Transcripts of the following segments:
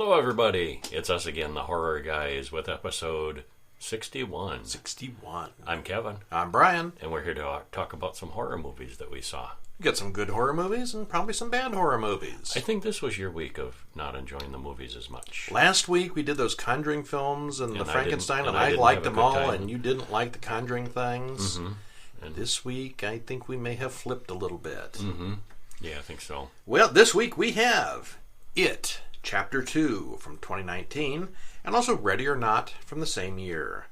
Hello, everybody. It's us again, the Horror Guys, with episode 61. 61. I'm Kevin. I'm Brian. And we're here to talk about some horror movies that we saw. We got some good horror movies and probably some bad horror movies. I think this was your week of not enjoying the movies as much. Last week we did those Conjuring films and the Frankenstein, and I didn't liked have a them good all, time. and you didn't like the Conjuring things. Mm-hmm. And this week I think we may have flipped a little bit. Mm-hmm. Yeah, I think so. Well, this week we have It, Chapter 2 from 2019, and also Ready or Not from the same year.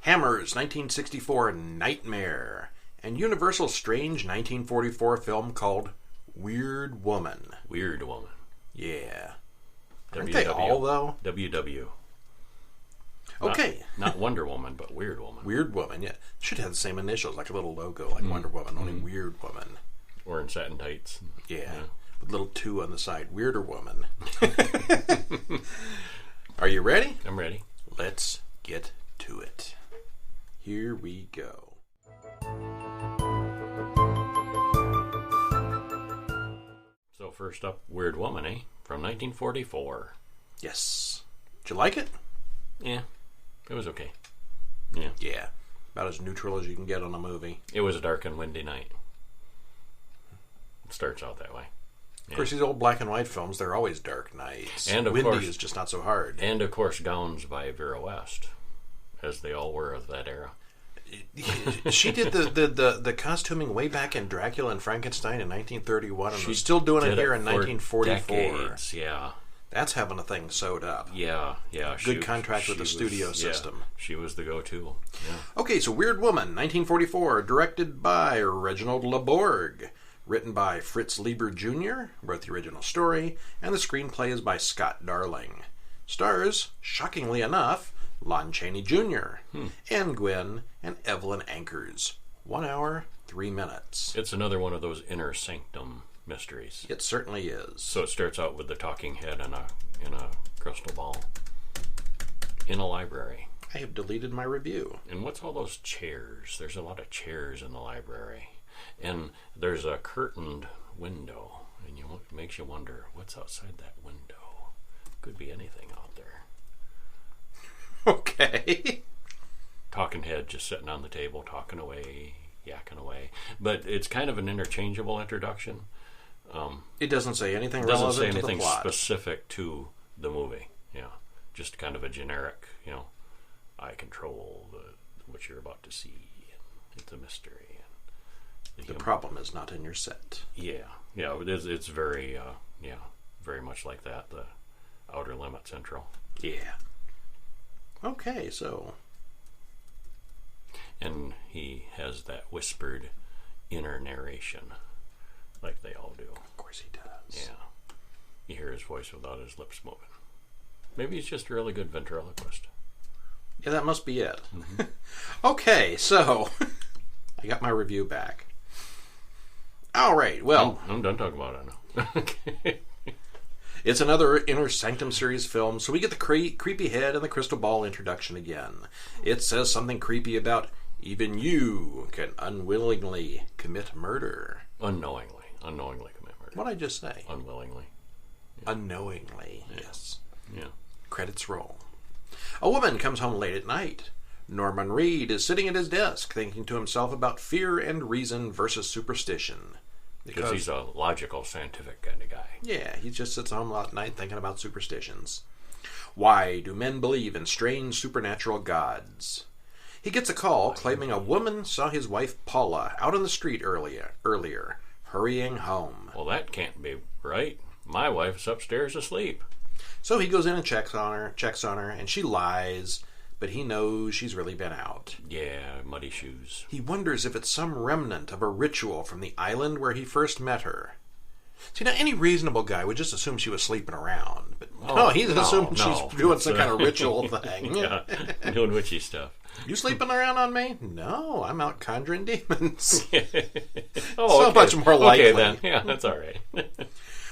Hammer's 1964 Nightmare, and Universal's strange 1944 film called Weird Woman. Weird Woman. Yeah. Aren't they all, though? WW. Okay. Not Wonder Woman, but Weird Woman. Weird Woman, yeah. Should have the same initials, like a little logo, like Wonder Woman, only Weird Woman. Or in satin tights. Yeah. With a little 2 on the side. Weirder Woman. Are you ready? I'm ready. Let's get to it. Here we go. So first up, Weird Woman, From 1944. Yes. Did you like it? Yeah, it was okay. Yeah. Yeah. About as neutral as you can get on a movie. It was a dark and windy night. It starts out that way. Of course, these old black and white films, they're always dark nights. And of windy course, is just not so hard. And of course, gowns by Vera West, as they all were of that era. She did the costuming way back in Dracula and Frankenstein in 1931, and she's still doing it here in 1944. Decades, yeah. That's having a thing sewed up. Yeah. Good contract with the studio system. Yeah, she was the go-to. Yeah. Okay, so Weird Woman, 1944, directed by Reginald LeBorg. Written by Fritz Lieber Jr., wrote the original story, and the screenplay is by Scott Darling. Stars, shockingly enough, Lon Chaney Jr., Anne Gwynn, and Evelyn Ankers. 1 hour, 3 minutes. It's another one of those inner sanctum mysteries. It certainly is. So it starts out with the talking head in a crystal ball in a library. I have deleted my review. And what's all those chairs? There's a lot of chairs in the library. And there's a curtained window, and it makes you wonder, what's outside that window? Could be anything out there. Okay. Talking head just sitting on the table, talking away, yakking away. But it's kind of an interchangeable introduction. It doesn't say anything relevant relevant to the plot. It doesn't say anything specific to the movie. Yeah, just kind of a generic, I control what you're about to see, and it's a mystery. The problem is not in your set. Yeah, it's very, very much like that, the Outer Limits intro. Yeah. Okay, so. And he has that whispered inner narration, like they all do. Of course he does. Yeah. You hear his voice without his lips moving. Maybe he's just a really good ventriloquist. Yeah, that must be it. Mm-hmm. Okay, so I got my review back. All right, well. I'm done talking about it now. Okay. It's another Inner Sanctum series film, so we get the creepy head and the crystal ball introduction again. It says something creepy about even you can unwillingly commit murder. Unknowingly commit murder. What'd I just say? Unwillingly. Yeah. Unknowingly, yes. Yeah. Credits roll. A woman comes home late at night. Norman Reed is sitting at his desk thinking to himself about fear and reason versus superstition. Because he's a logical, scientific kind of guy. Yeah, he just sits home at night thinking about superstitions. Why do men believe in strange supernatural gods? He gets a call claiming a woman saw his wife Paula out on the street earlier, hurrying home. Well, that can't be right. My wife's upstairs asleep. So he goes in and checks on her, and she lies, but he knows she's really been out. Yeah, muddy shoes. He wonders if it's some remnant of a ritual from the island where he first met her. See, now any reasonable guy would just assume she was sleeping around, but he's assuming she's doing some kind of ritual thing. Yeah, doing witchy stuff. You sleeping around on me? No, I'm out conjuring demons. So much more likely. Okay, then. Yeah, that's all right.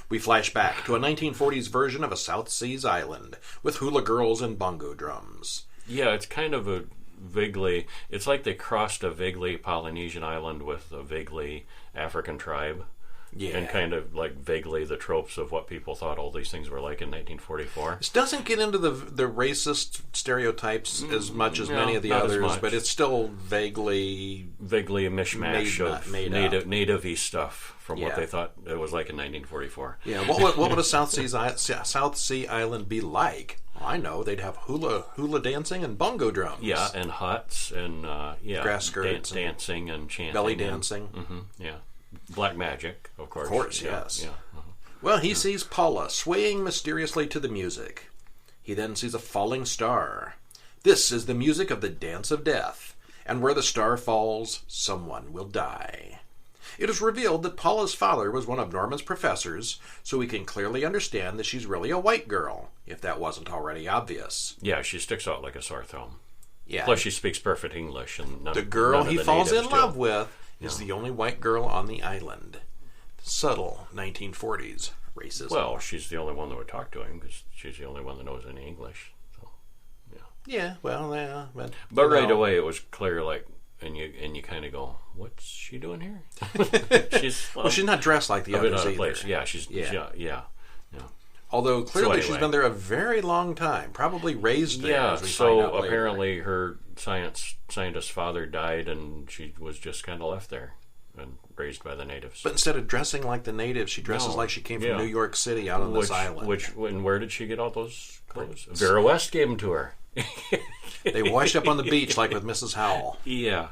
We flash back to a 1940s version of a South Seas island with hula girls and bongo drums. Yeah, it's kind of a vaguely... It's like they crossed a vaguely Polynesian island with a vaguely African tribe. Yeah. And kind of like vaguely the tropes of what people thought all these things were like in 1944. This doesn't get into the racist stereotypes as much as many of the others, but it's still vaguely a mishmash of native-y stuff from what they thought it was like in 1944. Yeah, what would a South Sea Island be like? Well, I know they'd have hula dancing and bongo drums. Yeah, and huts and grass skirts, dancing and chanting, belly dancing. Yeah, black magic, of course. Of course, yes. Yeah. Well, he sees Paula swaying mysteriously to the music. He then sees a falling star. This is the music of the Dance of Death, and where the star falls, someone will die. It is revealed that Paula's father was one of Norman's professors, so we can clearly understand that she's really a white girl, if that wasn't already obvious. Yeah, she sticks out like a sore thumb. Yeah. Plus, she speaks perfect English, and the girl he falls in love do. with is the only white girl on the island. Subtle 1940s racism. Well, she's the only one that would talk to him because she's the only one that knows any English. So, yeah. Well, yeah, but right away it was clear, like, and you kind of go, "What's she doing here?" she's not dressed like the others either. Place. Yeah, yeah. Although clearly she's been there a very long time, probably raised there. Yeah, as we find out later. Apparently her scientist father died, and she was just kind of left there and raised by the natives. But instead of dressing like the natives, she dresses like she came from New York City out on this island. And where did she get all those clothes? Vera West gave them to her. They washed up on the beach like with Mrs. Howell. Yeah.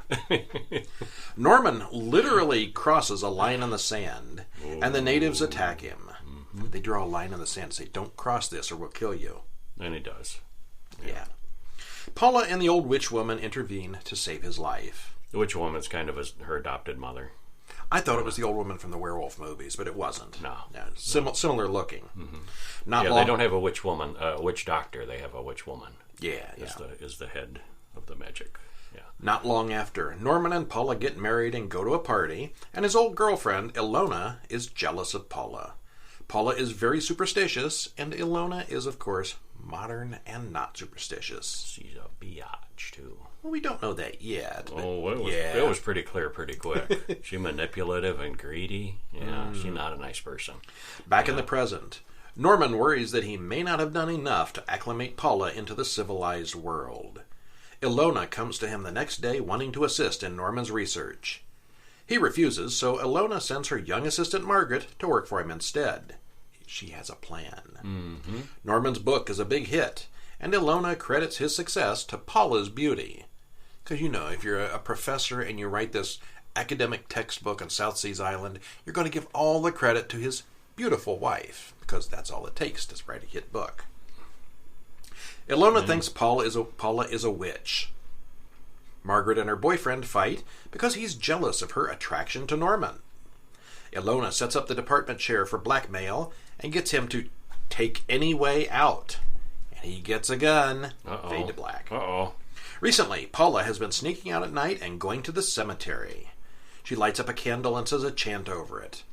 Norman literally crosses a line in the sand, and the natives attack him. They draw a line in the sand and say, "Don't cross this or we'll kill you." And he does. Yeah. Paula and the old witch woman intervene to save his life. The witch woman's kind of her adopted mother. I thought it was the old woman from the werewolf movies, but it wasn't. No. Similar looking. They don't have a witch woman, a witch doctor. They have a witch woman. Yeah. Is the head of the magic. Yeah. Not long after, Norman and Paula get married and go to a party, and his old girlfriend, Ilona, is jealous of Paula. Paula is very superstitious, and Ilona is, of course, modern and not superstitious. She's a biatch, too. Well, we don't know that yet. It was pretty clear pretty quick. She's manipulative and greedy. Yeah, she's not a nice person. Back in the present, Norman worries that he may not have done enough to acclimate Paula into the civilized world. Ilona comes to him the next day wanting to assist in Norman's research. He refuses, so Ilona sends her young assistant Margaret to work for him instead. She has a plan. Norman's book is a big hit, and Ilona credits his success to Paula's beauty. Because, if you're a professor and you write this academic textbook on South Seas Island, you're going to give all the credit to his beautiful wife, because that's all it takes to write a hit book. Ilona thinks Paula is a witch. Margaret and her boyfriend fight because he's jealous of her attraction to Norman. Ilona sets up the department chair for blackmail and gets him to take any way out. And he gets a gun. Fade to black. Recently, Paula has been sneaking out at night and going to the cemetery. She lights up a candle and says a chant over it.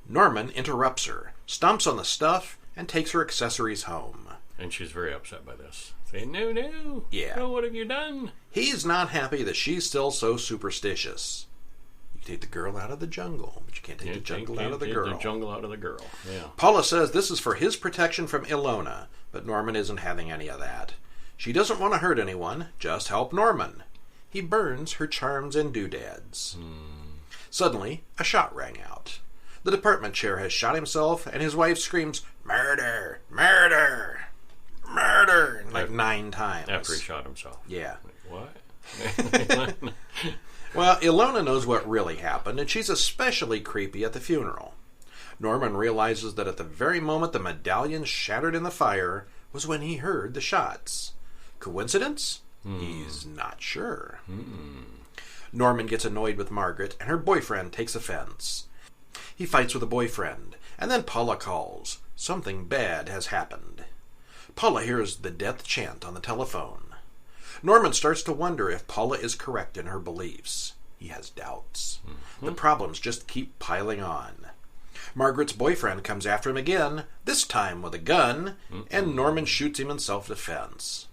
Norman interrupts her, stomps on the stuff, and takes her accessories home. And she's very upset by this. Saying, no. Yeah. No, what have you done? He's not happy that she's still so superstitious. You take the girl out of the jungle, but you can't take the jungle out of the girl. The jungle out of the girl, yeah. Paula says this is for his protection from Ilona, but Norman isn't having any of that. She doesn't want to hurt anyone, just help Norman. He burns her charms and doodads. Suddenly, a shot rang out. The department chair has shot himself, and his wife screams, "Murder! Murder! Murder!" like 9 times. After he shot himself. Yeah. What? Well, Ilona knows what really happened, and she's especially creepy at the funeral. Norman realizes that at the very moment the medallion shattered in the fire was when he heard the shots. Coincidence? He's not sure. Norman gets annoyed with Margaret, and her boyfriend takes offense. He fights with the boyfriend, and then Paula calls. Something bad has happened. Paula hears the death chant on the telephone. Norman starts to wonder if Paula is correct in her beliefs. He has doubts. The problems just keep piling on. Margaret's boyfriend comes after him again, this time with a gun, and Norman shoots him in self-defense.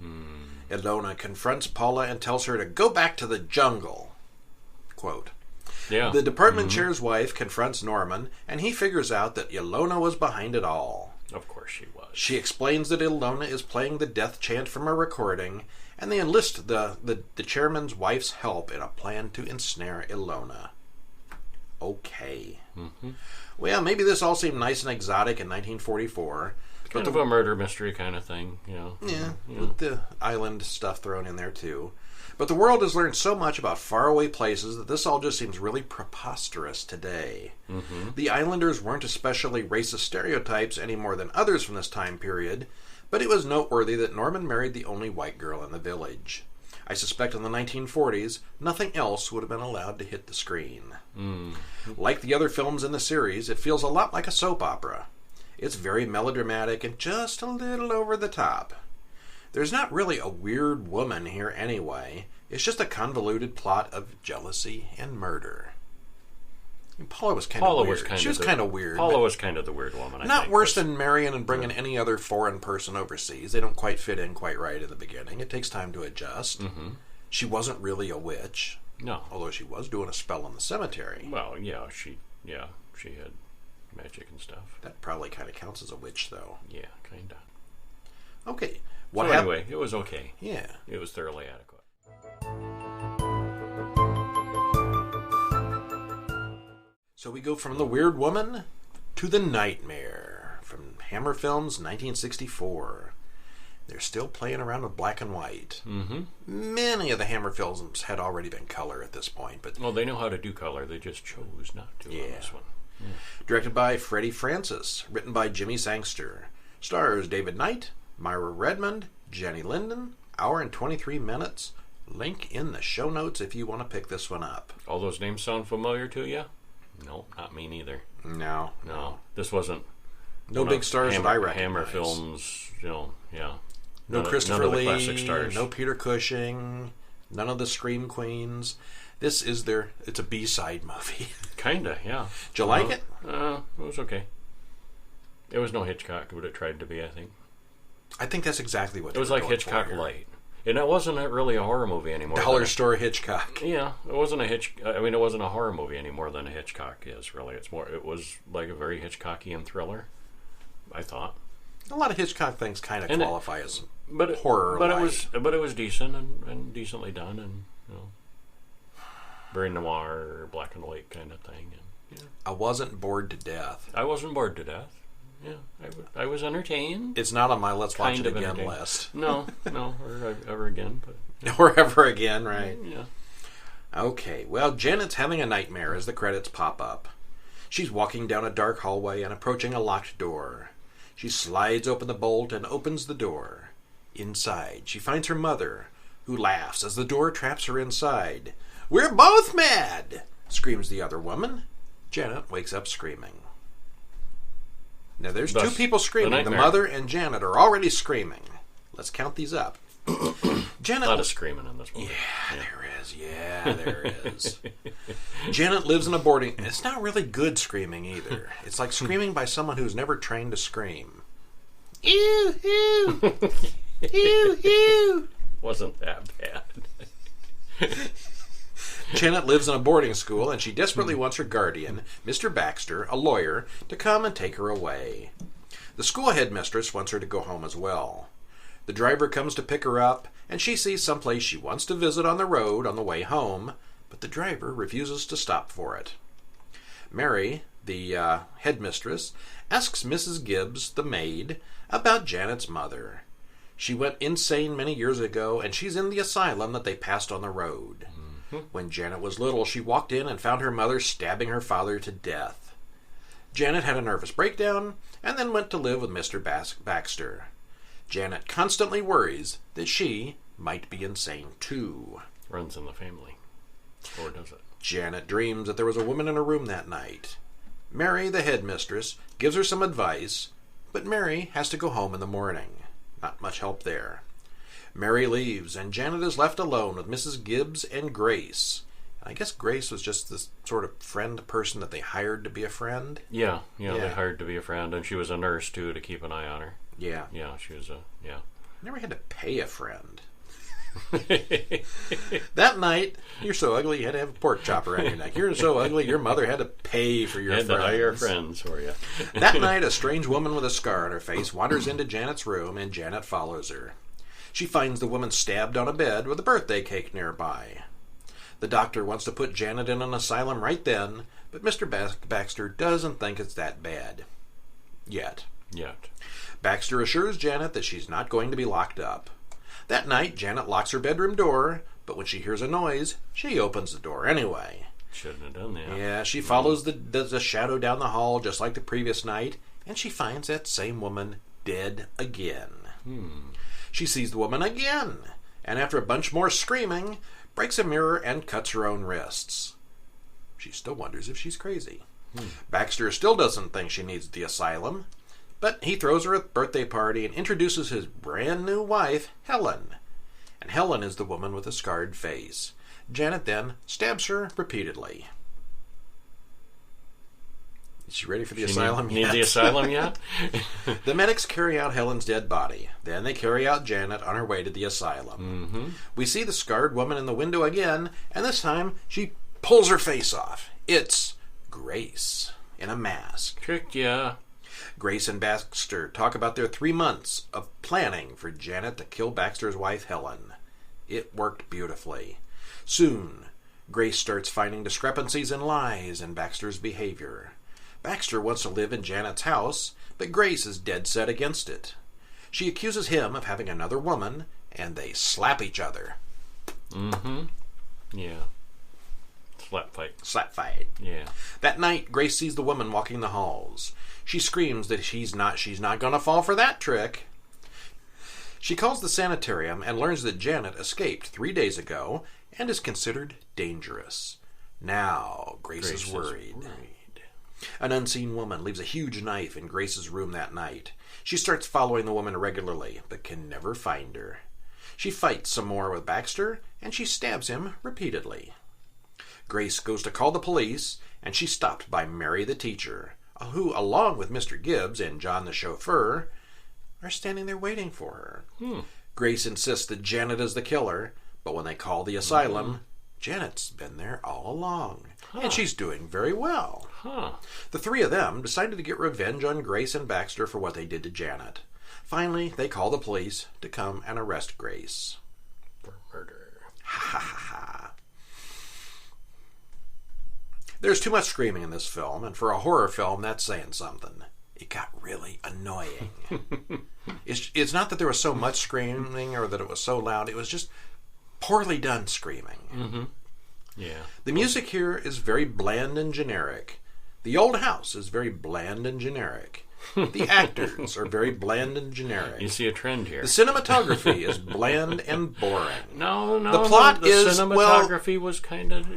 Ilona confronts Paula and tells her to go back to the jungle. Quote, Yeah. The department chair's wife confronts Norman, and he figures out that Ilona was behind it all. Of course she was. She explains that Ilona is playing the death chant from a recording, and they enlist the chairman's wife's help in a plan to ensnare Ilona. Okay. Well, maybe this all seemed nice and exotic in 1944. Kind of a murder mystery kind of thing, you know. Yeah, with the island stuff thrown in there too. But the world has learned so much about faraway places that this all just seems really preposterous today. The islanders weren't especially racist stereotypes any more than others from this time period, but it was noteworthy that Norman married the only white girl in the village. I suspect in the 1940s, nothing else would have been allowed to hit the screen. Like the other films in the series, it feels a lot like a soap opera. It's very melodramatic and just a little over the top. There's not really a weird woman here anyway. It's just a convoluted plot of jealousy and murder. And Paula was kind of weird. She was kind of weird. Paula was kind of the weird woman, I think. Not worse than marrying and bringing any other foreign person overseas. They don't quite fit in quite right in the beginning. It takes time to adjust. She wasn't really a witch. No. Although she was doing a spell in the cemetery. Well, yeah, she had magic and stuff. That probably kind of counts as a witch, though. Yeah, kind of. Okay. Anyway, it was okay. Yeah. It was thoroughly adequate. So we go from the weird woman to the nightmare from Hammer Films, 1964. They're still playing around with black and white. Many of the Hammer films had already been color at this point, but well, they know how to do color. They just chose not to on this one. Directed by Freddie Francis, written by Jimmy Sangster, stars David Knight, Myra Redmond, Jenny Linden. Hour and 23 minutes. Link in the show notes if you want to pick this one up. All those names sound familiar to you? No, not me neither. No. This wasn't. No big stars that I recognize. Hammer Films, yeah. No Christopher none of the Lee, classic stars. No Peter Cushing, none of the Scream Queens. This is it's a B-side movie. Kinda, yeah. Did you like it? It was okay. It was no Hitchcock, but it tried to be, I think. I think that's exactly what it was like Hitchcock Light. And it wasn't really a horror movie anymore. Dollar Store Hitchcock. Yeah, it wasn't it wasn't a horror movie any more than a Hitchcock is, really. It was like a very Hitchcockian thriller, I thought. A lot of Hitchcock things kind of qualify as horror. But it was decent and decently done, and very noir, black and white kind of thing. And, I wasn't bored to death. I wasn't bored to death. Yeah, I was entertained. It's not on my let's watch it again list. No, or ever again. But or ever again, right? Yeah. Okay, well, Janet's having a nightmare as the credits pop up. She's walking down a dark hallway and approaching a locked door. She slides open the bolt and opens the door. Inside, she finds her mother, who laughs as the door traps her inside. "We're both mad!" screams the other woman. Janet wakes up screaming. Now, there's two people screaming. The mother and Janet are already screaming. Let's count these up. Janet, a lot of screaming in this movie. Yeah, there is. Janet lives in a boarding... It's not really good screaming either. It's like screaming by someone who's never trained to scream. Ew, ew. Ew, ew. Wasn't that bad. Janet lives in a boarding school, and she desperately wants her guardian, Mr. Baxter, a lawyer, to come and take her away. The school headmistress wants her to go home as well. The driver comes to pick her up, and she sees someplace she wants to visit on the road on the way home, but the driver refuses to stop for it. Mary, the headmistress, asks Mrs. Gibbs, the maid, about Janet's mother. She went insane many years ago, and she's in the asylum that they passed on the road. When Janet was little, she walked in and found her mother stabbing her father to death. Janet had a nervous breakdown and then went to live with Mr. Baxter. Janet constantly worries that she might be insane too. Runs in the family. Or does it? Janet dreams that there was a woman in her room that night. Mary, the headmistress, gives her some advice, but Mary has to go home in the morning. Not much help there. Mary leaves, and Janet is left alone with Mrs. Gibbs and Grace. I guess Grace was just this sort of friend person that they hired to be a friend. Yeah, they hired to be a friend, and she was a nurse, too, to keep an eye on her. Yeah. Yeah, she was Never had to pay a friend. That night, you're so ugly you had to have a pork chop around your neck. You're so ugly your mother had to pay for your friends. Had to hire friends for you. That night, a strange woman with a scar on her face wanders into Janet's room, and Janet follows her. She finds the woman stabbed on a bed with a birthday cake nearby. The doctor wants to put Janet in an asylum right then, but Mr. Baxter doesn't think it's that bad. Yet. Baxter assures Janet that she's not going to be locked up. That night, Janet locks her bedroom door, but when she hears a noise, she opens the door anyway. Shouldn't have done that. Yeah, she follows the shadow down the hall just like the previous night, and she finds that same woman dead again. She sees the woman again, and after a bunch more screaming, breaks a mirror and cuts her own wrists. She still wonders if she's crazy. Baxter still doesn't think she needs the asylum, but he throws her a birthday party and introduces his brand new wife, Helen. And Helen is the woman with the scarred face. Janet then stabs her repeatedly. Is she ready for the asylum yet? Need the asylum yet? The medics carry out Helen's dead body. Then they carry out Janet on her way to the asylum. We see the scarred woman in the window again, and this time she pulls her face off. It's Grace in a mask. Tricked ya. Grace and Baxter talk about their 3 months of planning for Janet to kill Baxter's wife, Helen. It worked beautifully. Soon, Grace starts finding discrepancies and lies in Baxter's behavior. Baxter wants to live in Janet's house, but Grace is dead set against it. She accuses him of having another woman, and they slap each other. Yeah. Slap fight. Yeah. That night, Grace sees the woman walking the halls. She screams that she's not going to fall for that trick. She calls the sanitarium and learns that Janet escaped 3 days ago and is considered dangerous. Now, Grace is worried. An unseen woman leaves a huge knife in Grace's room that night. She starts following the woman regularly, but can never find her. She fights some more with Baxter, and she stabs him repeatedly. Grace goes to call the police, and she's stopped by Mary the teacher, who, along with Mr. Gibbs and John the chauffeur, are standing there waiting for her. Grace insists that Janet is the killer, but when they call the asylum, Janet's been there all along, and she's doing very well. The three of them decided to get revenge on Grace and Baxter for what they did to Janet. Finally, they call the police to come and arrest Grace. For murder. Ha ha ha. There's too much screaming in this film, and for a horror film, that's saying something. It got really annoying. It's not that there was so much screaming or that it was so loud. It was just poorly done screaming. Yeah. The music here is very bland and generic. The old house is very bland and generic. The actors are very bland and generic. You see a trend here. The cinematography is bland and boring. No. The plot the is cinematography was kind of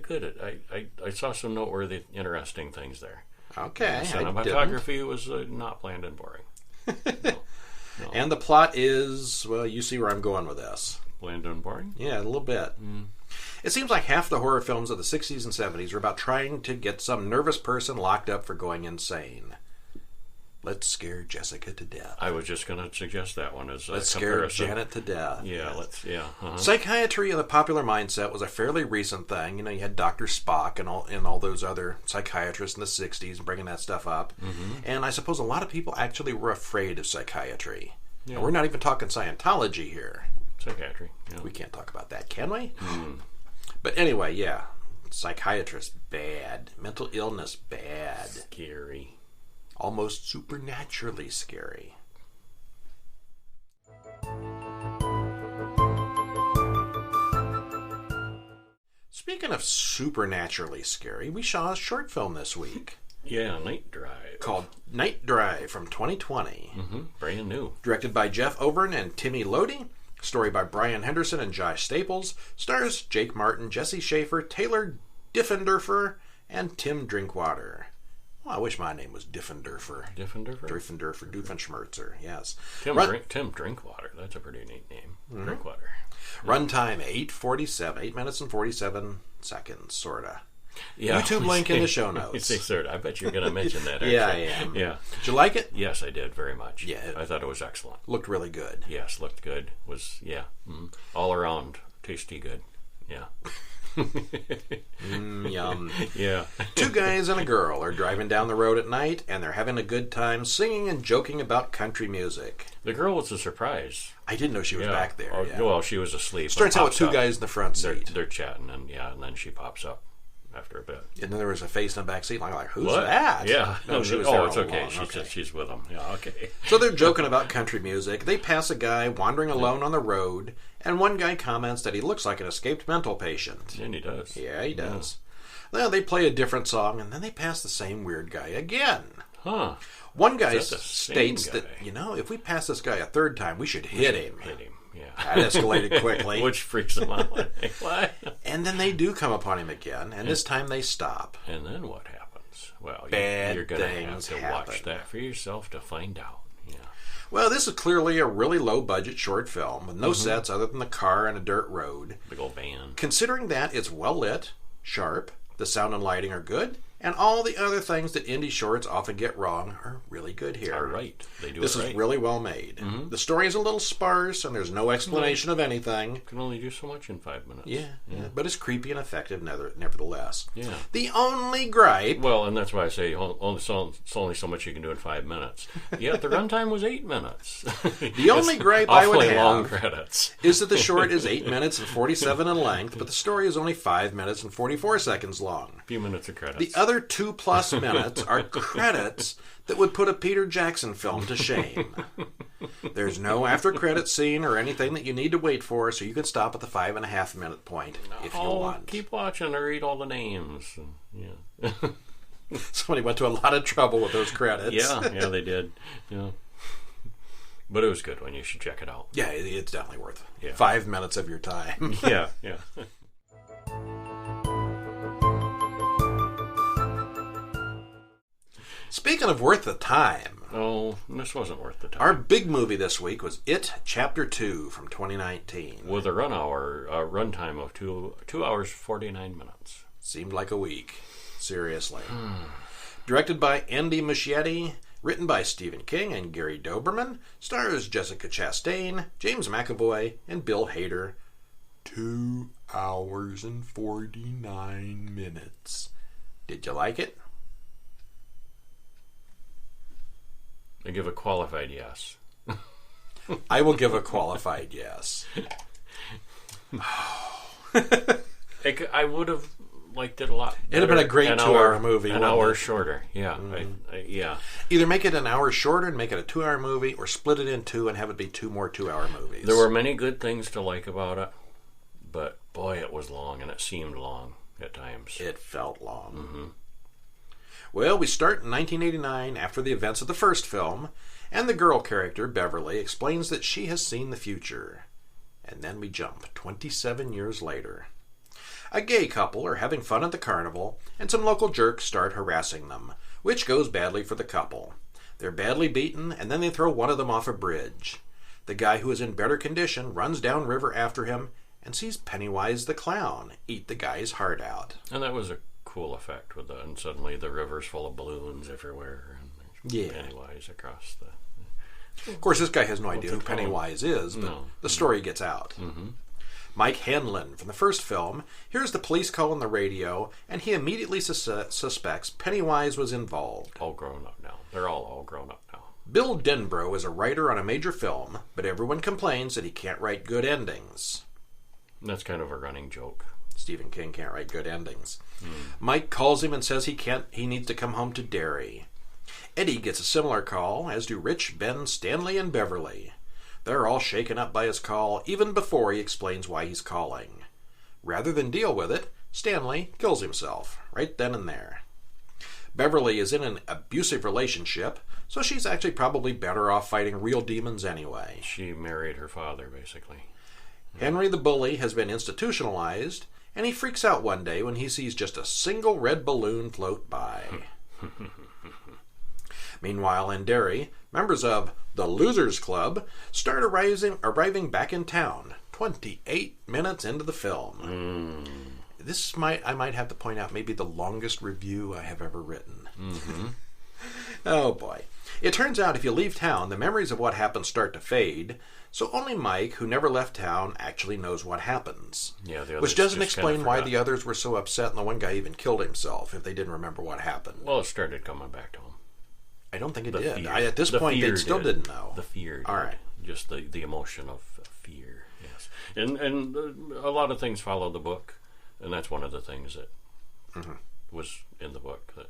good. I saw some noteworthy, interesting things there. Okay. The cinematography was not bland and boring. No. And the plot is, well, you see where I'm going with this. Bland and boring? Yeah, a little bit. It seems like half the horror films of the 60s and 70s were about trying to get some nervous person locked up for going insane. Let's scare Jessica to death. I was just going to suggest that one as a Let's comparison. scare Janet to death. Yeah, Psychiatry in the popular mindset was a fairly recent thing. You know, you had Dr. Spock and all those other psychiatrists in the 60s bringing that stuff up. And I suppose a lot of people actually were afraid of psychiatry. Yeah. And we're not even talking Scientology here. Psychiatry. Yeah. We can't talk about that, can we? But anyway, yeah. Psychiatrists, bad. Mental illness, bad. Scary. Almost supernaturally scary. Speaking of supernaturally scary, we saw a short film this week. Yeah, Night Drive. Called Night Drive from 2020. Brand new. Directed by Jeff Overn and Timmy Lodi. Story by Brian Henderson and Josh Staples. Stars Jake Martin, Jesse Schaefer, Taylor Diffenderfer, and Tim Drinkwater. Well, I wish my name was Diffenderfer. Diffenderfer? Doofenshmirtzer, yes. Tim Drinkwater. That's a pretty neat name. Drinkwater. Runtime 8 minutes and 47 seconds, sorta. Yeah. YouTube link in the show notes. I bet you're going to mention that. Yeah, I actually. am. Yeah. Did you like it? Yes, I did very much. Yeah. I thought it was excellent. Looked really good. Yes, looked good. Was all around tasty good. Yeah. Yum. Yeah. Two guys and a girl are driving down the road at night, and they're having a good time singing and joking about country music. The girl was a surprise. I didn't know she was back there. Oh, well, she was asleep. Starts out with two guys in the front seat. They're chatting, and then she pops up after a bit. And then there was a face in the back seat. And I'm like, who's what? that? Yeah. No, she was there it's all okay. along. She's with them. Yeah, okay. So they're joking about country music. They pass a guy wandering alone on the road, and one guy comments that he looks like an escaped mental patient. And he does. Yeah, he does. Well, they play a different song, and then they pass the same weird guy again. Huh. One guy Is that the same states guy? that, if we pass this guy a third time, we should hit him. Hit him. Yeah. That escalated quickly. Which freaks them out. What? And then they do come upon him again, and this time they stop. And then what happens? Well, Bad you're going to have things to happen. watch that for yourself to find out. Yeah. Well, this is clearly a really low-budget short film with no sets other than the car and a dirt road. Big old van. Considering that it's well-lit, sharp, the sound and lighting are good, and all the other things that indie shorts often get wrong are really good here. All right. They do This it right. is really well made. The story is a little sparse, and there's no explanation of anything. Can only do so much in 5 minutes. Yeah, but it's creepy and effective nevertheless. Yeah. The only gripe... Well, and that's why I say it's only so much you can do in 5 minutes. Yet the runtime was 8 minutes. The only gripe I would have long credits. is that the short is 8 minutes and 47 in length, but the story is only 5 minutes and 44 seconds long. A few minutes of credits. The other 2+ minutes are credits that would put a Peter Jackson film to shame. There's no after-credit scene or anything that you need to wait for, so you can stop at the 5.5 minute point if you want. Keep watching and read all the names. Yeah. Somebody went to a lot of trouble with those credits. Yeah, they did. Yeah. But it was good one. You should check it out. Yeah, it's definitely worth 5 5 minutes of your time. Yeah. Speaking of worth the time, Oh, this wasn't worth the time. our big movie this week was It Chapter 2 from 2019. With a runtime of 2 hours 49 minutes. Seemed like a week. Seriously. Directed by Andy Muschietti, written by Stephen King and Gary Doberman, stars Jessica Chastain, James McAvoy, and Bill Hader. 2 hours and 49 minutes. Did you like it? I give a qualified yes. I will give a qualified yes. I would have liked it a lot better. It'd have been a great 2-hour movie. An hour shorter. Yeah. Yeah. Either make it an hour shorter and make it a 2-hour movie, or split it in two and have it be 2 more 2-hour movies. There were many good things to like about it, but boy, it was long, and it seemed long at times. It felt long. Well, we start in 1989 after the events of the first film, and the girl character, Beverly, explains that she has seen the future. And then we jump 27 years later. A gay couple are having fun at the carnival, and some local jerks start harassing them, which goes badly for the couple. They're badly beaten, and then they throw one of them off a bridge. The guy who is in better condition runs downriver after him and sees Pennywise the clown eat the guy's heart out. And that was a cool effect with and suddenly the river's full of balloons everywhere, and there's Pennywise across the. Of course, this guy has no idea who Pennywise is, but the story gets out. Mike Hanlon from the first film hears the police call on the radio, and he immediately suspects Pennywise was involved. All grown up now. They're all grown up now. Bill Denbrough is a writer on a major film, but everyone complains that he can't write good endings. That's kind of a running joke. Stephen King can't write good endings. Mike calls him and says he needs to come home to Derry. Eddie gets a similar call, as do Rich, Ben, Stanley, and Beverly. They're all shaken up by his call, even before he explains why he's calling. Rather than deal with it, Stanley kills himself, right then and there. Beverly is in an abusive relationship, so she's actually probably better off fighting real demons anyway. She married her father, basically. Henry the bully has been institutionalized, and he freaks out one day when he sees just a single red balloon float by. Meanwhile, in Derry, members of the Losers Club start arriving back in town, 28 minutes into the film. I might have to point out, maybe the longest review I have ever written. Mm-hmm. Oh boy. It turns out if you leave town, the memories of what happened start to fade, so only Mike, who never left town, actually knows what happens. Yeah, the others which doesn't just explain kinda why forgot. the others were so upset and the one guy even killed himself if they didn't remember what happened. Well, it started coming back to him. I don't think it The did. fear. At this The point, they fear still did. didn't know. The fear did. All right. Just the emotion of fear, yes. And a lot of things follow the book, and that's one of the things that was in the book. That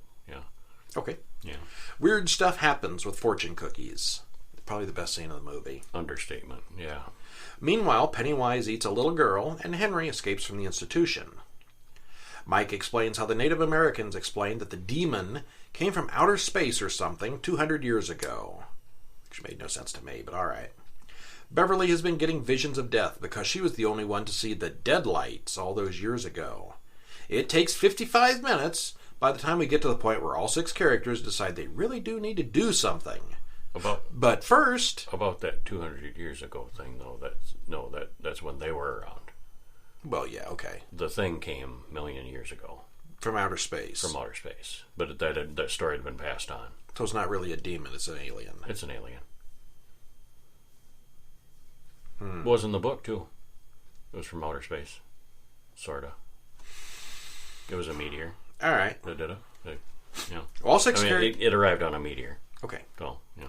Okay. yeah. Weird stuff happens with fortune cookies. Probably the best scene of the movie. Understatement, yeah. Meanwhile, Pennywise eats a little girl, and Henry escapes from the institution. Mike explains how the Native Americans explained that the demon came from outer space or something 200 years ago. Which made no sense to me, but all right. Beverly has been getting visions of death because she was the only one to see the deadlights all those years ago. It takes 55 minutes by the time we get to the point where all 6 characters decide they really do need to do something. But first... About that 200 years ago thing, though, that's when they were around. Well, yeah, okay. The thing came a million years ago. From outer space. From outer space. But that story had been passed on. So it's not really a demon, it's an alien. It's an alien. It was in the book, too. It was from outer space. Sorta. It was a meteor. All right. That did it. All 6 characters... It arrived on a meteor. Okay. So, yeah.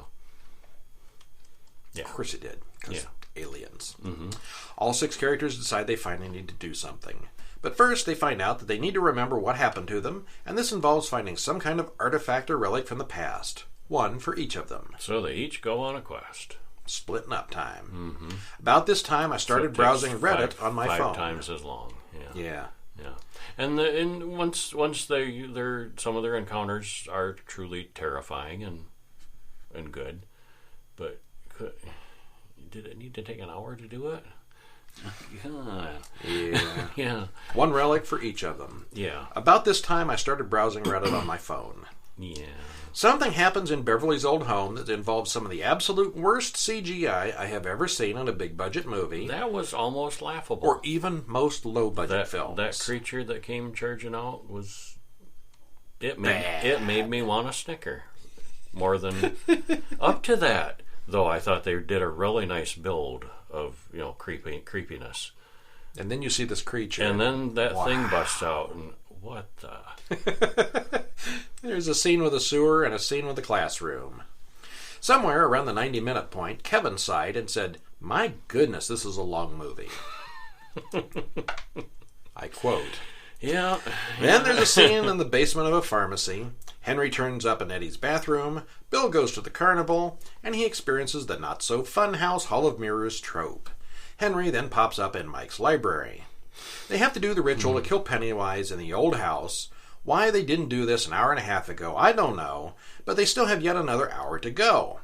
Of course it did, because Yeah. aliens. Mm-hmm. All 6 characters decide they finally need to do something. But first, they find out that they need to remember what happened to them, and this involves finding some kind of artifact or relic from the past. One for each of them. So they each go on a quest. Splitting up time. Mm-hmm. About this time, I started So it browsing takes Reddit on my phone. 5 times as long. Yeah. Yeah. And once their some of their encounters are truly terrifying and good, but did it need to take an hour to do it? God. Yeah. Yeah. One relic for each of them. Yeah. About this time, I started browsing Reddit on my phone. Yeah. Something happens in Beverly's old home that involves some of the absolute worst CGI I have ever seen in a big-budget movie, That was almost laughable. or even most low-budget films. That creature that came charging out was it Bad. made me want to snicker more than up to that. Though I thought they did a really nice build of creepiness, And then you see this creature. and then that Wow. thing busts out, and what the? There's a scene with a sewer and a scene with a classroom. Somewhere around the 90-minute point, Kevin sighed and said, "My goodness, this is a long movie." I quote. Yeah. Then there's a scene in the basement of a pharmacy. Henry turns up in Eddie's bathroom. Bill goes to the carnival, and he experiences the not-so-fun house Hall of Mirrors trope. Henry then pops up in Mike's library. They have to do the ritual to kill Pennywise in the old house. Why they didn't do this an hour and a half ago, I don't know, but they still have yet another hour to go.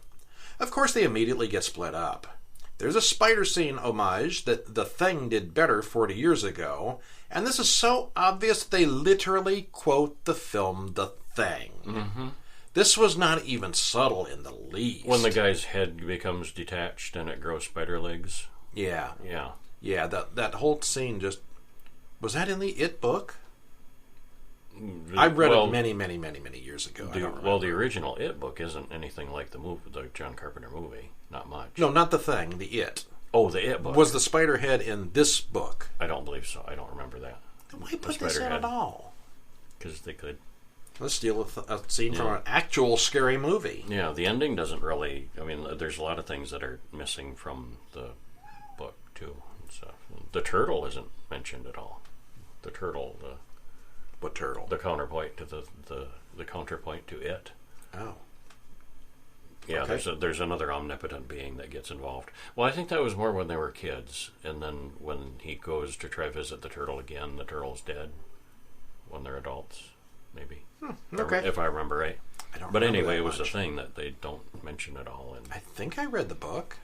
Of course, they immediately get split up. There's a spider scene homage that The Thing did better 40 years ago, and this is so obvious they literally quote the film The Thing. Mm-hmm. This was not even subtle in the least. When the guy's head becomes detached and it grows spider legs. Yeah. Yeah. Yeah, that whole scene just... Was that in the It book? I read it many, many, many, many years ago. I don't remember. Well, the original It book isn't anything like the movie, the John Carpenter movie. Not much. No, not The Thing, the It. Oh, the It book. Was the spider head in this book? I don't believe so. I don't remember that. Why put this in at all? Because they could. Let's steal a scene from an actual scary movie. Yeah, the ending doesn't really... I mean, there's a lot of things that are missing from the book, too. And stuff. The turtle isn't mentioned at all. The turtle... What turtle? The counterpoint to the counterpoint to it. Oh. Yeah, Okay. there's another omnipotent being that gets involved. Well, I think that was more when they were kids, and then when he goes to try visit the turtle again, the turtle's dead. When they're adults, maybe. Okay. If I remember right. I don't But remember anyway, that it was a much. thing that they don't mention at all. And I think I read the book.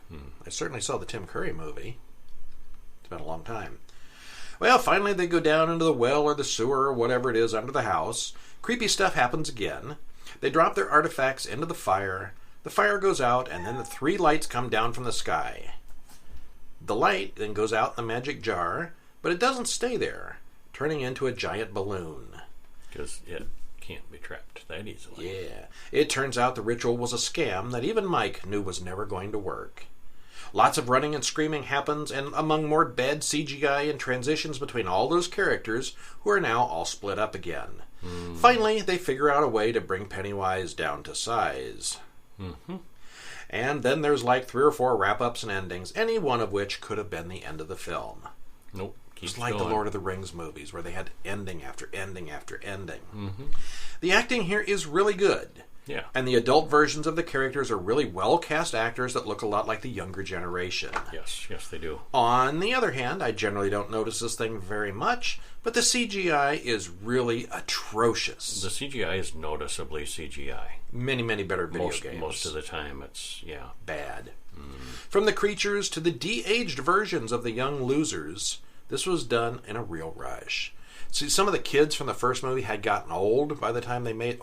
I certainly saw the Tim Curry movie. It's been a long time. Well, finally they go down into the well or the sewer or whatever it is under the house. Creepy stuff happens again. They drop their artifacts into the fire. The fire goes out, and then the 3 lights come down from the sky. The light then goes out in the magic jar, but it doesn't stay there. turning into a giant balloon. Because it can't be trapped that easily. Yeah. It turns out the ritual was a scam that even Mike knew was never going to work. Lots of running and screaming happens, and among more bad CGI and transitions between all those characters, who are now all split up again. Finally, they figure out a way to bring Pennywise down to size. And then there's like 3 or 4 wrap-ups and endings, any one of which could have been the end of the film. Nope. It's like going. the Lord of the Rings movies, where they had ending after ending after ending. The acting here is really good. Yeah. And the adult versions of the characters are really well-cast actors that look a lot like the younger generation. Yes, they do. On the other hand, I generally don't notice this thing very much, but the CGI is really atrocious. The CGI is noticeably CGI. Many, many better video games. Most of the time, it's, bad. From the creatures to the de-aged versions of the young losers, this was done in a real rush. See, some of the kids from the first movie had gotten older by the time they made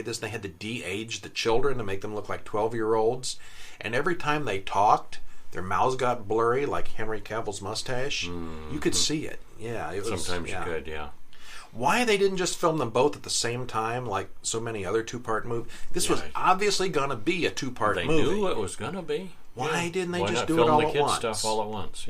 this. They had to de-age the children to make them look like 12-year-olds. And every time they talked, their mouths got blurry, like Henry Cavill's mustache. You could see it. Yeah, it was. Sometimes you could, yeah. Why they didn't just film them both at the same time, like so many other 2-part movies? This was obviously going to be a 2-part movie. They knew it was going to be. Why didn't they just do it all at once? Why not film the kids stuff all at once?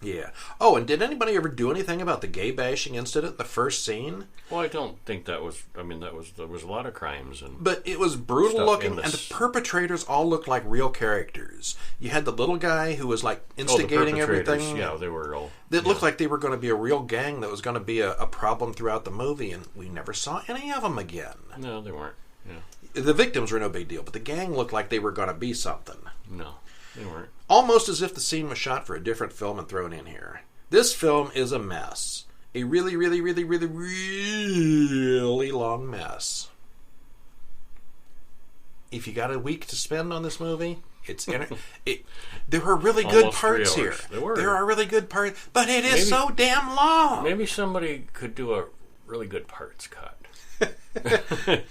Yeah. Oh, and did anybody ever do anything about the gay bashing incident in the first scene? Well, I don't think that was. I mean, there was a lot of crimes but it was brutal looking, and the perpetrators all looked like real characters. You had the little guy who was like instigating everything. Yeah, they were all. It looked like they were going to be a real gang that was going to be a problem throughout the movie, and we never saw any of them again. No, they weren't. Yeah. The victims were no big deal, but the gang looked like they were going to be something. No, they weren't. Almost as if the scene was shot for a different film and thrown in here. This film is a mess. A really, really, really, really, really long mess. If you got a week to spend on this movie, there are really good parts here. There are really good parts, but it is so damn long. Maybe somebody could do a really good parts cut. A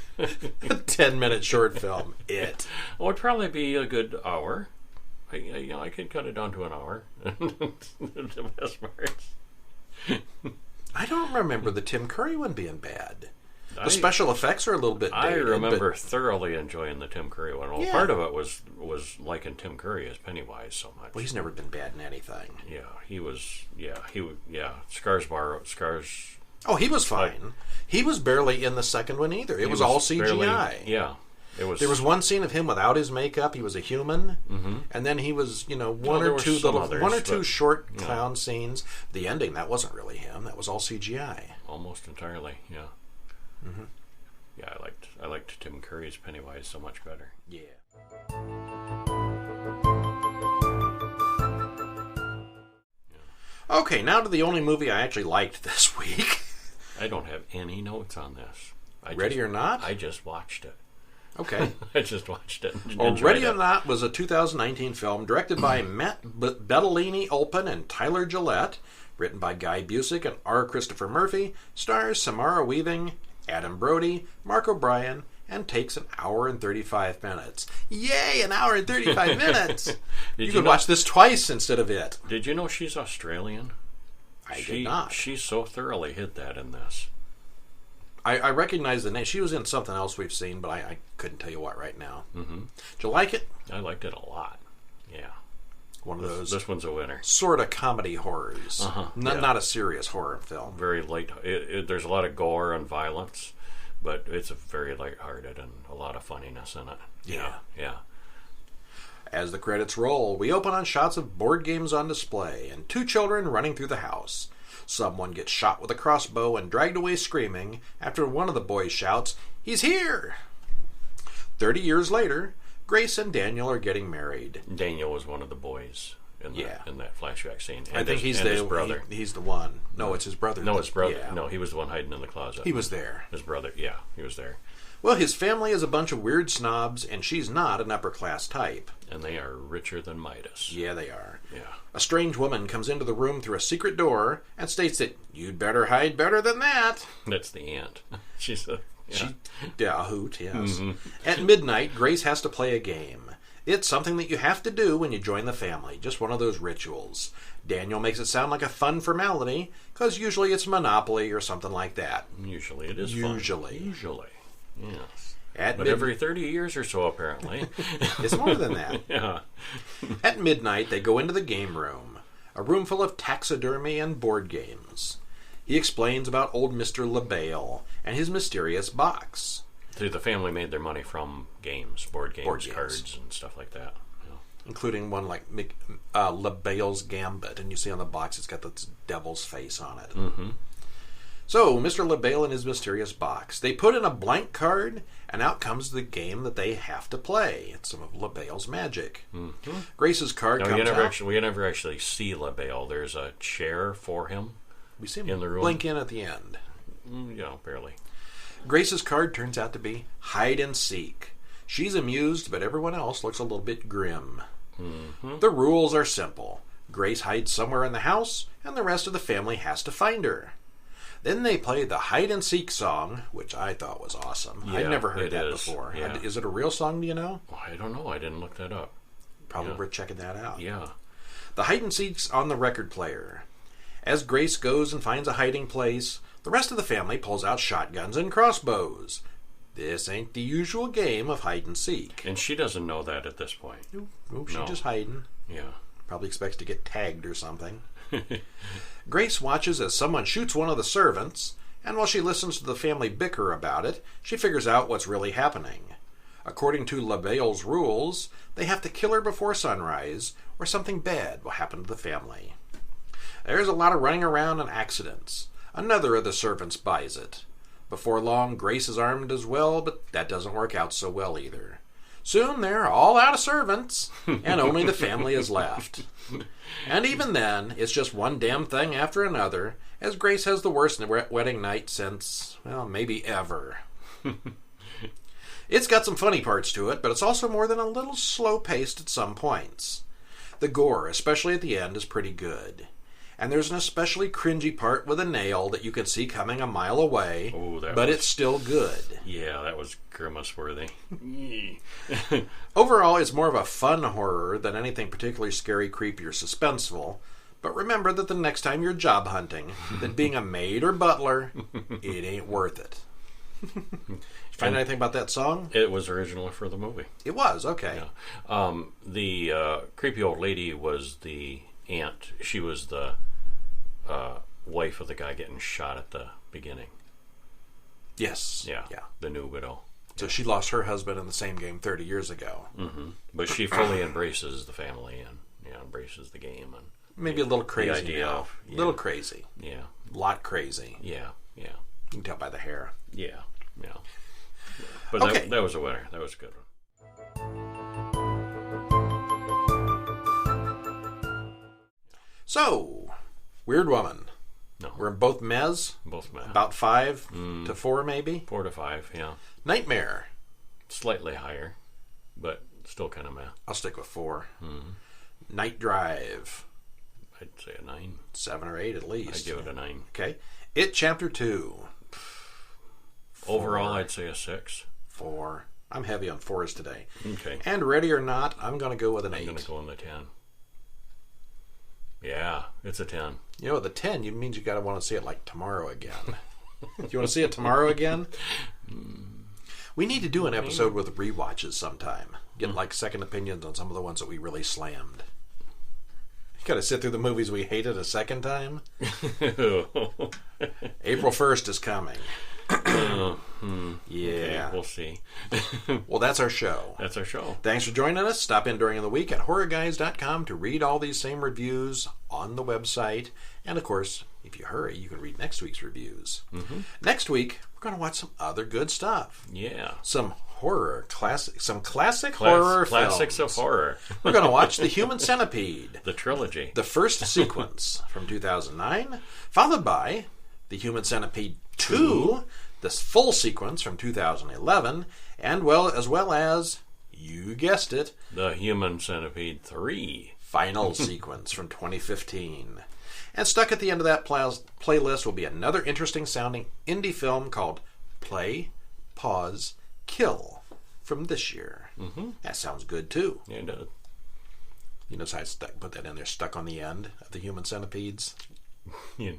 10-minute short film. It would probably be a good hour. I could cut it down to an hour. The best parts. I don't remember the Tim Curry one being bad. The special effects are a little bit dated. I remember thoroughly enjoying the Tim Curry one. Well, part of it was liking Tim Curry as Pennywise so much. Well, he's never been bad in anything. Yeah, he was. Scars. Oh, he was fine. He was barely in the second one either. It was all CGI. There was one scene of him without his makeup. He was a human, and then he was, one or two short clown scenes. The ending, that wasn't really him. That was all CGI, almost entirely. Yeah. Yeah, I liked Tim Curry's Pennywise so much better. Yeah. Okay, now to the only movie I actually liked this week. I don't have any notes on this. Ready or Not? I just watched it. Okay. I just watched it. Ready or Not was a 2019 film directed by Matt Bettolini-Olpin and Tyler Gillette, written by Guy Busick and R. Christopher Murphy, stars Samara Weaving, Adam Brody, Mark O'Brien, and takes an hour and 35 minutes. Yay, an hour and 35 minutes! You could watch this twice instead of it. Did you know she's Australian? I did not. She so thoroughly hit that in this. I recognize the name. She was in something else we've seen, but I couldn't tell you what right now. Did you like it? I liked it a lot. Yeah. One of those. This one's a winner. Sort of comedy horrors. Not a serious horror film. Very light. There's a lot of gore and violence, but it's a very lighthearted and a lot of funniness in it. Yeah. As the credits roll, we open on shots of board games on display and 2 children running through the house. Someone gets shot with a crossbow and dragged away screaming after one of the boys shouts, "He's here!" 30 years later, Grace and Daniel are getting married. Daniel was one of the boys in that flashback scene. I think he's his brother. He's the one. No, it's his brother. No, his brother. Yeah. No, he was the one hiding in the closet. He was there. His brother, he was there. Well, his family is a bunch of weird snobs, and she's not an upper-class type. And they are richer than Midas. Yeah, they are. Yeah. A strange woman comes into the room through a secret door and states that you'd better hide better than that. That's the aunt. She's a... A hoot, yes. At midnight, Grace has to play a game. It's something that you have to do when you join the family, just one of those rituals. Daniel makes it sound like a fun formality, because usually it's Monopoly or something like that. Usually it is Usually. fun. Usually. Yes. But every 30 years or so, apparently. It's more than that. Yeah. At midnight, they go into the game room, a room full of taxidermy and board games. He explains about old Mr. LaBelle and his mysterious box. So the family made their money from games, board games, cards, and stuff like that. Yeah. Including one like LaBelle's Gambit, and you see on the box it's got the devil's face on it. Mm-hmm. So, Mr. LaBelle and his mysterious box. They put in a blank card, and out comes the game that they have to play. It's some of LaBelle's magic. Mm-hmm. Grace's card comes out. We never actually see LaBelle. There's a chair for him. We see him in the room. blink in at the end. Yeah, barely. Grace's card turns out to be hide and seek. She's amused, but everyone else looks a little bit grim. Mm-hmm. The rules are simple. Grace hides somewhere in the house, and the rest of the family has to find her. Then they play the hide and seek song, which I thought was awesome. Yeah, I'd never heard that is. before. Yeah. Is it a real song, do you know? I don't know. I didn't look that up. Probably worth checking that out. Yeah. The hide and seek's on the record player. As Grace goes and finds a hiding place, the rest of the family pulls out shotguns and crossbows. This ain't the usual game of hide and seek. And she doesn't know that at this point. Nope, she's just hiding. Yeah. Probably expects to get tagged or something. Grace watches as someone shoots one of the servants, and while she listens to the family bicker about it, she figures out what's really happening. According to LaBelle's rules, they have to kill her before sunrise, or something bad will happen to the family. There's a lot of running around and accidents. Another of the servants buys it. Before long, Grace is armed as well, but that doesn't work out so well either. Soon they're all out of servants, and only the family is left. And even then, it's just one damn thing after another, as Grace has the worst wedding night since, well, maybe ever. It's got some funny parts to it, but it's also more than a little slow-paced at some points. The gore, especially at the end, is pretty good. And there's an especially cringy part with a nail that you can see coming a mile away, it's still good. Yeah, that was grimace-worthy. Overall, it's more of a fun horror than anything particularly scary, creepy, or suspenseful. But remember that the next time you're job hunting, that being a maid or butler, it ain't worth it. Find anything about that song? It was original for the movie. It was, okay. Yeah. The creepy old lady was the aunt. She was the wife of the guy getting shot at the beginning. Yes. Yeah. The new widow. So she lost her husband in the same game 30 years ago. Mm-hmm. But she fully embraces the family and embraces the game. And maybe a little crazy. The idea now. of, little crazy. Yeah. A lot crazy. Yeah. You can tell by the hair. Yeah. But okay. that was a winner. That was a good one. So, Weird Woman. No. We're both mez? Both mez. About 5 to 4, maybe? 4 to 5, yeah. Nightmare. Slightly higher, but still kind of meh. I'll stick with 4. Mm-hmm. Night Drive. I'd say a 9. 7 or 8 at least. I'd give it a 9. Okay. It Chapter 2. 4. Overall, I'd say a 6. 4. I'm heavy on 4s today. Okay. And Ready or Not, I'm going to go with an 8. I'm going to go in the 10. Yeah, it's a 10. You know, the 10 means you got to want to see it like tomorrow again. Do you want to see it tomorrow again? We need to do an episode with rewatches sometime. Get like second opinions on some of the ones that we really slammed. You got to sit through the movies we hated a second time. April 1st is coming. Yeah. Okay, we'll see. Well, that's our show. That's our show. Thanks for joining us. Stop in during the week at horrorguys.com to read all these same reviews on the website. And, of course, if you hurry, you can read next week's reviews. Mm-hmm. Next week, we're going to watch some other good stuff. Yeah. Some horror, some classic horror classics films. of horror. We're going to watch The Human Centipede. The trilogy. The first sequence from 2009, followed by The Human Centipede 2, this full sequence from 2011, and as well as, you guessed it, The Human Centipede 3. Final sequence from 2015. And stuck at the end of that playlist will be another interesting sounding indie film called Play, Pause, Kill from this year. That sounds good too. Yeah, it does. You know, so I put that in there, stuck on the end of the human centipedes. Yeah.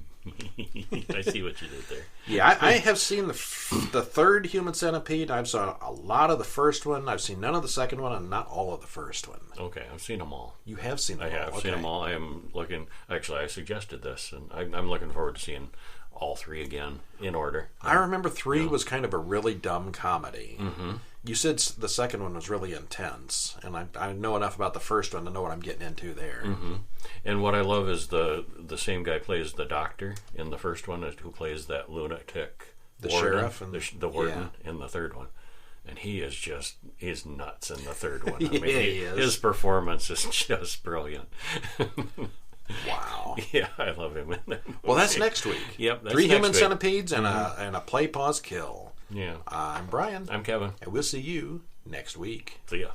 I see what you did there. Yeah, I have seen the third human centipede. I've saw a lot of the first one. I've seen none of the second one and not all of the first one. Okay, I've seen them all. You have seen them all? I have seen them all. I am looking... Actually, I suggested this, and I'm looking forward to seeing all three again in order. I remember 3 was kind of a really dumb comedy. You said the second one was really intense, and I know enough about the first one to know what I'm getting into there. And what I love is the same guy plays the doctor in the first one who plays that lunatic The warden, sheriff and the warden in the third one. And he's nuts in the third one. I Yeah, mean, he is. His performance is just brilliant. Wow. Yeah, I love him in that movie. Well, that's next week. Yep, that's 3 next human week. centipedes and a play, pause, kill. Yeah. I'm Brian. I'm Kevin. And we'll see you next week. See ya.